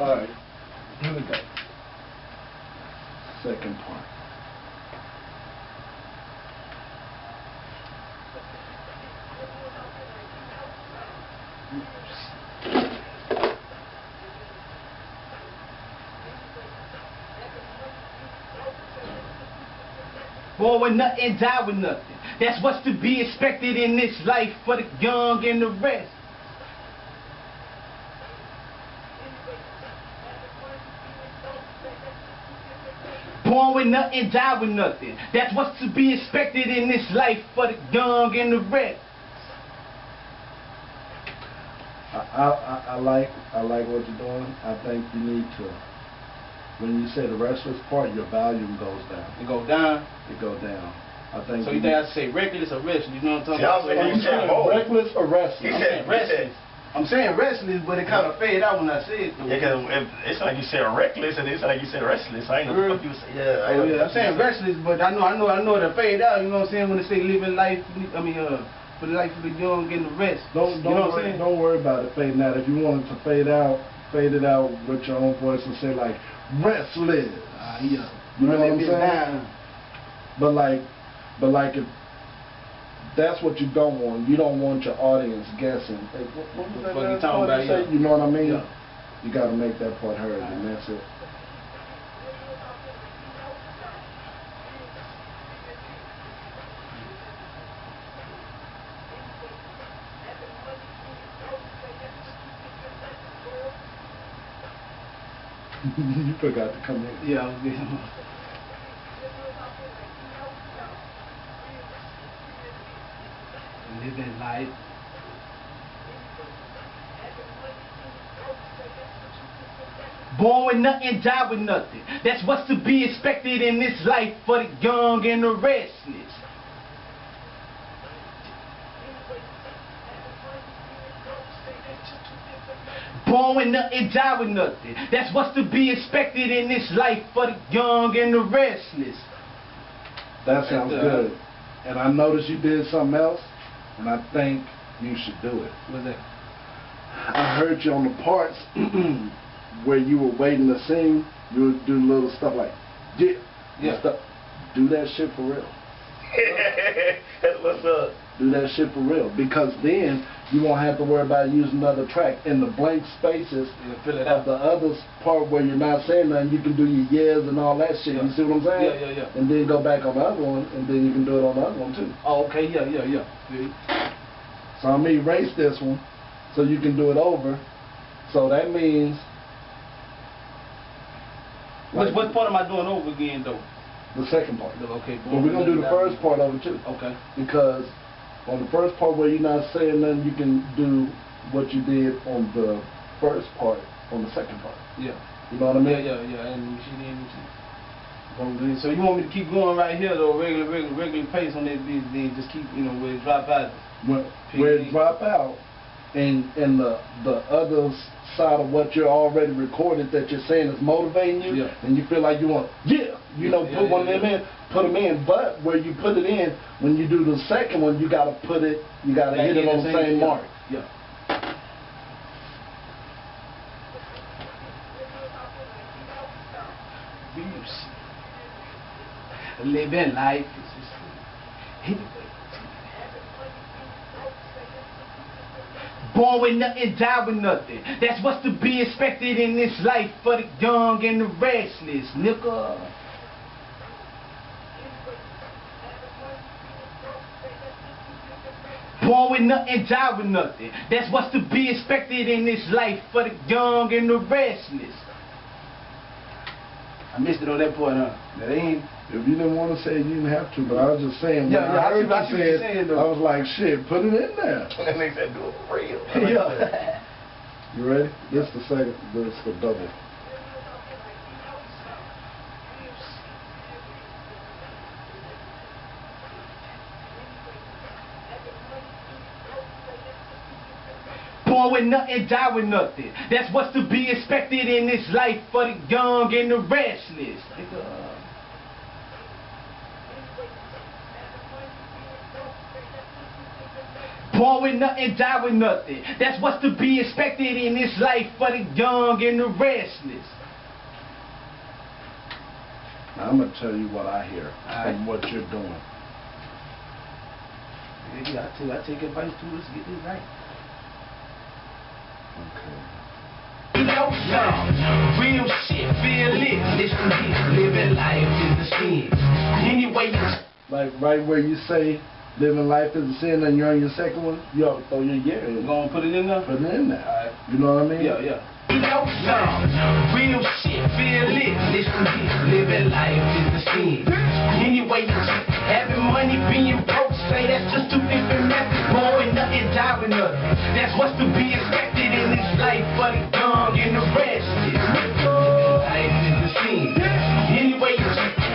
Alright, here we go. Second part. Born with nothing, die with nothing. That's what's to be expected in this life for the young and the rest. Born with nothing, die with nothing. That's what's to be expected in this life for the young and the rest. I like what you're doing. I think you need to, when you say the restless part, your volume goes down. It go down? It go down. I think. So you think I should say reckless or restless? You know what I'm talking about? You saying reckless or restless? I'm saying restless. I'm saying restless, but it kind of faded out when I said it. Yeah, because it's like you said reckless, and it's like you said restless. I ain't know what you say. Yeah, I'm saying restless, but I know it'll fade out. You know what I'm saying? When they say living life, for the life of the young and the rest. Don't worry about it fading out. If you want it to fade it out with your own voice and say like restless. Yeah. You know what I'm saying? But like if that's what you don't want. You don't want your audience guessing. Hey, what was that you talking about? say? You know what I mean? Yeah. You got to make that part heard, and that's it. You forgot to come in. Yeah, I was getting living life. Born with nothing, die with nothing. That's what's to be expected in this life for the young and the restless. Born with nothing, die with nothing. That's what's to be expected in this life for the young and the restless. That sounds good. And I noticed you did something else, and I think you should do it. What's that? I heard you on the parts where you were waiting to sing. You would do little stuff like, yeah. Stuff. Do that shit for real. That's what's up. Do that shit for real, because then you won't have to worry about using another track. In the blank spaces of the other part where you're not saying nothing, you can do your yes and all that shit. Yeah. You see what I'm saying? Yeah. And then go back on the other one, and then you can do it on the other one too. Oh, okay, yeah. So I'm gonna erase this one, so you can do it over. So that means. What part am I doing over again though? The second part. Okay. But we're gonna do the first part of it too. Okay. Because on the first part where you're not saying nothing, you can do what you did on the first part on the second part. Yeah. You know what I mean? Yeah. And she didn't. So you want me to keep going right here though, regular pace on this, then just keep, where it drop out. Where it drop out, and the other side of what you're already recorded that you're saying is motivating you, and you feel like you want, put one of them in, put them in. But where you put it in, when you do the second one, you gotta hit it on the same mark. Yeah. Living life is just born with nothing, die with nothing. That's what's to be expected in this life for the young and the restless, nigga. Born with nothing, die with nothing. That's what's to be expected in this life for the young and the restless. I missed it on that point, huh? That ain't. If you didn't want to say it, you didn't have to, but I was just saying, when I heard see what you're saying, though. I was like, shit, put it in there. That makes that do it for real. You ready? This is the second, this is the double. Born with nothing, die with nothing. That's what's to be expected in this life for the young and the restless. Born with nothing, die with nothing. That's what's to be expected in this life for the young and the restless. Now, I'm gonna tell you what I hear from what you're doing. Yeah, I take advice too. Let's get this right. Okay. Real shit, feel it, listen to this, living life is a sin. Anyway, like right where you say living life is a sin and you're on your second one, you ought to throw your yeah in. You gonna put it in there? Put it in there. Right. You know what I mean? Yeah. Real shit, feel it, listen to this, living life is a sin. Anyway, having money, being broke, say that's just two different methods. Born with nothing, die with nothing. That's what's to be expected in this life for the young and the restless. Life is a sin. Anyway,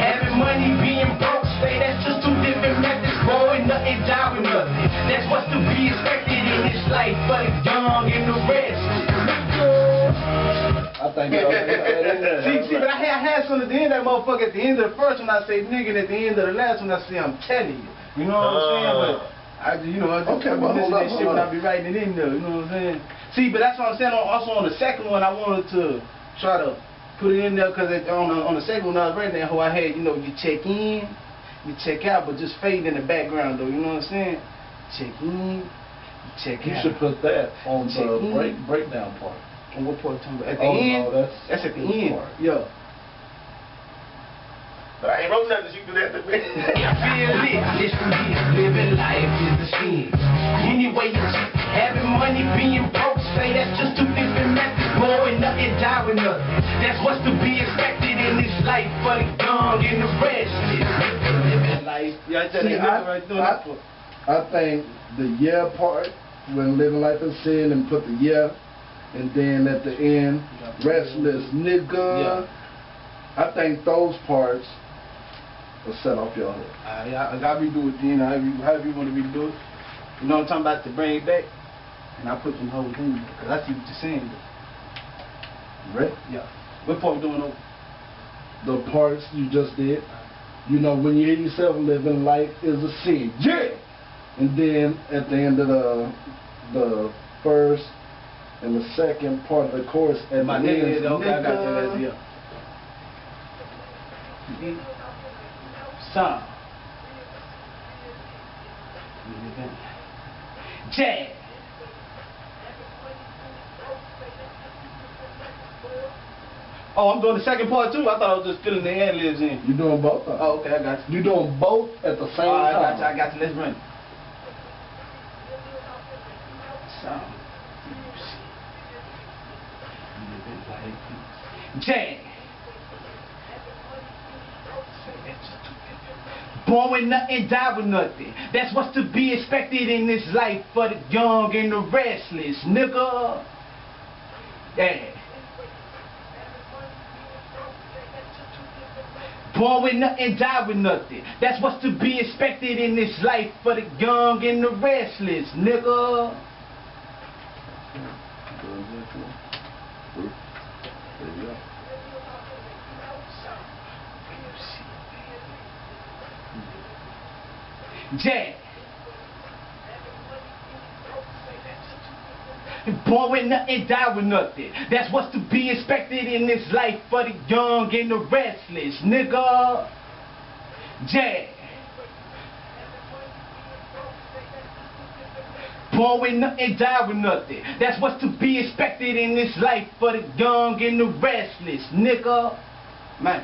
having money, being broke, say that's just two different methods. Born with nothing, die with nothing. That's what's to be expected in this life for the young and the restless. I think see, but I had some at the end of that motherfucker. At the end of the first one, I say nigga, and at the end of the last one, I say I'm telling you. You know what I'm saying? But I just listen to that shit when I be writing it in there. You know what I'm saying? See, but that's what I'm saying. Also on the second one, I wanted to try to put it in there because on the second one I was writing that how I had, you check in, you check out, but just fade in the background though. You know what I'm saying? Check in, you check out. You should put that on the breakdown part. On what part? At the end? No, that's at the end. Part. Yeah. But I ain't wrote nothing, you do that to me. Feel it, listen to this, living life is a sin. Anyway, having money, being broke, say that's just two different methods. Born with nothing, die with nothing. That's what's to be expected in this life for the young and the restless. Living life. Yeah, I think the yeah part, when living life is sin, and put the yeah, and then at the end, restless nigga. Yeah. I think those parts will set off your hook. I redo it then, however you want to redo it. You know what I'm talking about, to bring it back? And I put some hoes in there, because I see what you're saying. Right? Yeah. What part we doing over? The parts you just did. You know, when you hear yourself, living life is a sin. Yeah! And then at the end of the first and the second part of the chorus, at my the end, okay, I got that, yeah. Song. Jazz. Oh, I'm doing the second part too? I thought I was just filling the ad-libs in. You're doing both of them. Oh, okay, I got you. You're doing both at the same time. I got you. Let's run it. Song. Jazz. Born with nothing, die with nothing. That's what's to be expected in this life for the young and the restless, nigga. Yeah. Born with nothing, die with nothing. That's what's to be expected in this life for the young and the restless, nigga. There you go. Jazz. Born with nothing, die with nothing. That's what's to be expected in this life for the young and the restless, nigga. Jazz. Born with nothing, die with nothing. That's what's to be expected in this life for the young and the restless, nigga. Man.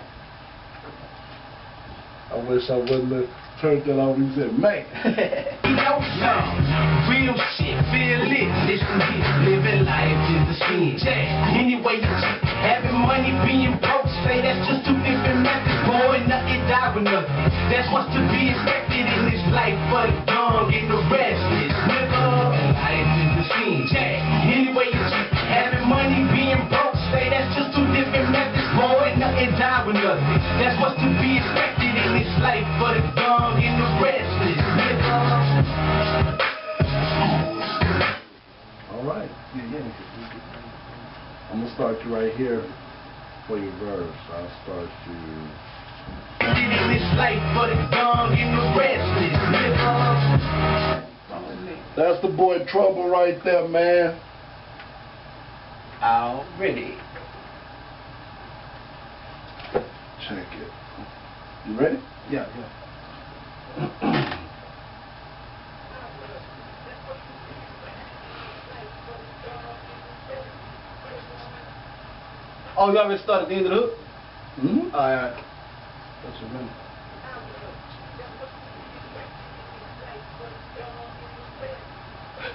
I wish I wouldn't have turned that off and said, man. Real shit, feel it, listen to this, living life is a sin. Anyway, having money, being broke, say that's just two different methods. Born nothing, die with nothing. That's what's to be expected in this life for the young and the restless, nigga. Life is a sin. Anyway, having money, being broke, say that's just two different methods. Born nothing, die with nothing. That's what's to be expected in this life for the young and the restless, nigga. All right. I'm going to start you right here for your verse. I'll start you. In this life for the young and the restless, nigga. That's the boy Trouble right there, man. Already. Check it. You ready? Yeah. Oh, you already started the end of the hook? Mm-hmm. Alright. That's your minute.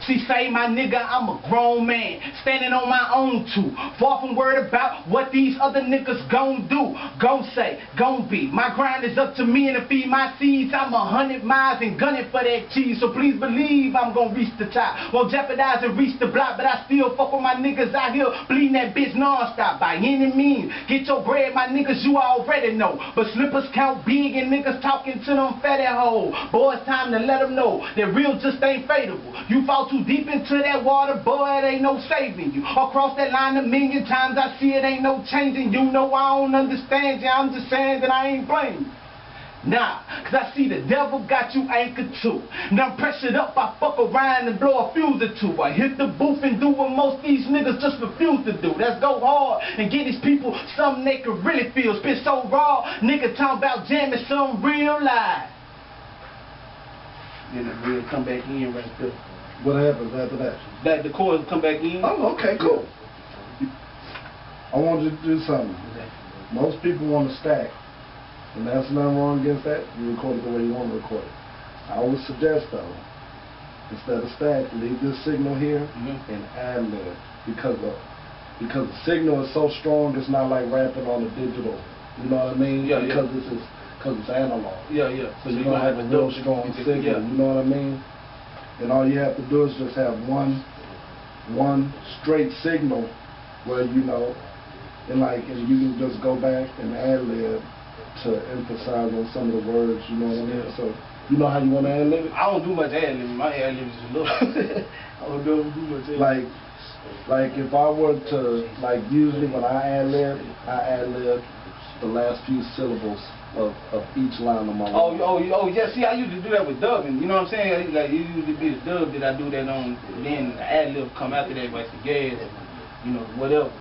She say, my nigga, I'm a grown man, standing on my own too. Far from worried about what these other niggas gon' do, gon' say, gon' be. My grind is up to me and to feed my seeds. I'm 100 miles and gunning for that cheese, so please believe I'm gon' reach the top. Won't jeopardize and reach the block, but I still fuck with my niggas out here, bleeding that bitch non-stop by any means. Get your bread, my niggas, you already know. But slippers count big and niggas talking to them fatty hoes. Boy, it's time to let them know that real just ain't fadeable. You fall too deep into that water, boy, it ain't no saving you. Across that line 1,000,000 times, I see it ain't no changing. You know I don't understand you, I'm just saying that I ain't blaming you. Nah, cause I see the devil got you anchored too. Now I'm pressured up, I fuck around and blow a fuse or two. I hit the booth and do what most these niggas just refuse to do. That's go hard and get these people something they could really feel. Spit so raw, nigga talking about jamming some real life. Then the real come back in right there. What happens after that? That the chorus come back in. Oh, okay, cool. I want you to do something. Most people want to stack, and there's nothing wrong against that. You record it the way you want to record it. I would suggest, though, instead of stack, leave this signal here and ad-lib, because the signal is so strong. It's not like rapping on a digital. You know what I mean? Yeah, because it's analog. Yeah. So you're gonna have a real strong signal. Yeah. You know what I mean? And all you have to do is just have one straight signal where you know, and you can just go back and ad-lib to emphasize on some of the words. You know what I mean? So you know how you want to ad-lib it? I don't do much ad-libbing. My ad-lib is a little. I don't do much ad-libbing. Like if I were to usually when I ad-lib the last few syllables of each line of my word. Oh, yeah, see, I usually do that with dubbing, you know what I'm saying? Like, it usually be the dub that I do that on, then the ad-lib come after that, like the gas, you know, whatever.